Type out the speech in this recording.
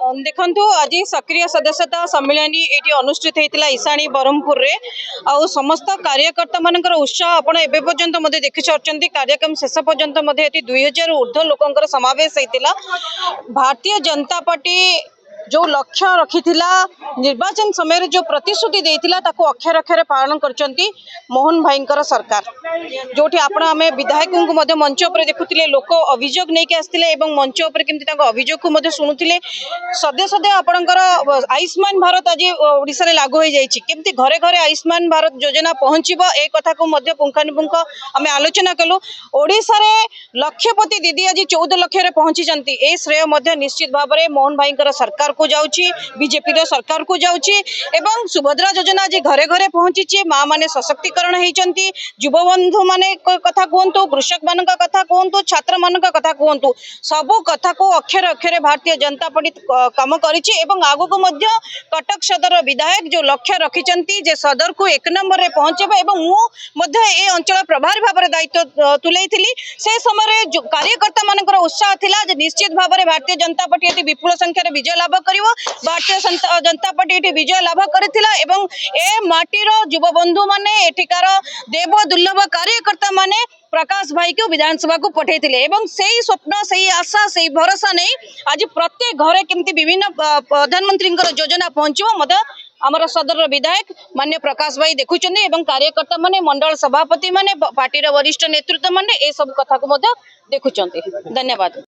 देखंतु आज सक्रिय सदस्यता सम्मेलन ये अनुष्ठित होता ईशाणी ब्रह्मपुर रे आ समस्त कार्यकर्ता मानकर उत्साह आपण एबे पर्यंत मते देखि सारचंती। कार्यक्रम शेष पर्यंत मते 2000 ऊर्ध्व लोकंकर समावेश होता। भारतीय जनता पार्टी जो लक्ष्य रखी निर्वाचन समय जो प्रतिश्रुति देता अक्षर अक्षर पालन करचंती मोहन भाईंकर सरकार। जोठी आपण आमे विधायकों को मंच उपर देखुतिले, लोक अभियोग नहीं के आस्तिले एवं मंच उपर केमती ताको अभियोग को मध्य शुणुतिले। सदे सदे आपणकर आयुष्मान भारत आज ओडिसा रे लागू हो जाइछि, केमती घरे घरे आयुष्मान भारत योजना पहुंचीबो ए कथा को मध्य पुंखानुपुंख आमे आलोचना कलु। ओडिसा रे लक्षपति दीदी आज 14 लाख रे पहुंची जंती। ए श्रेय मध्य निश्चित भाव में मोहन भाईंकर सरकार को जाउछि, बीजेपी रो सरकार को जाउछि एवं सुभद्रा योजना आज घरे घरे पहुंची। माँ माने सशक्तिकरण होइचंती। युवा बंधु माने कथा कहतु, कृषक मान कथा कहतु, छात्र मान कथा कहतु, सबू कथा को अक्षर अक्षर भारतीय जनता पार्टी काम करिछि एवं आगु को मध्य कटक सदर विधायक जो लक्ष्य रखिचंती जे सदर को 1 नंबर रे पहुंचबे एवं मु मध्य ए अंचल प्रभारी भाव में दायित्व तुलैथिली। से समय जो कार्यकर्ता मानकर उत्साह थिला जे निश्चित भाव में भारतीय जनता पार्टी एटी विपुल संख्यार विजय लाभ करिवो। भारतीय जनता पार्टी एटी विजय लाभ करथिला एवं ए माटीर युवा बंधु माने एठिकार देव दुर्लभ कार्यकर्ता माने प्रकाश भाई को विधानसभा को पठेइथिले एवं सेही स्वप्न, सेही आशा, सेही भरोसा नहीं आज प्रत्येक घरे केमती विभिन्न प्रधानमंत्री योजना पहुंचो मत आमर सदर विधायक मान्य प्रकाश भाई देखुचंदी एवं कार्यकर्ता माने, मंडल सभापति माने, पार्टी वरिष्ठ नेतृत्व माने ए सब कथा को देखुचंदी। धन्यवाद।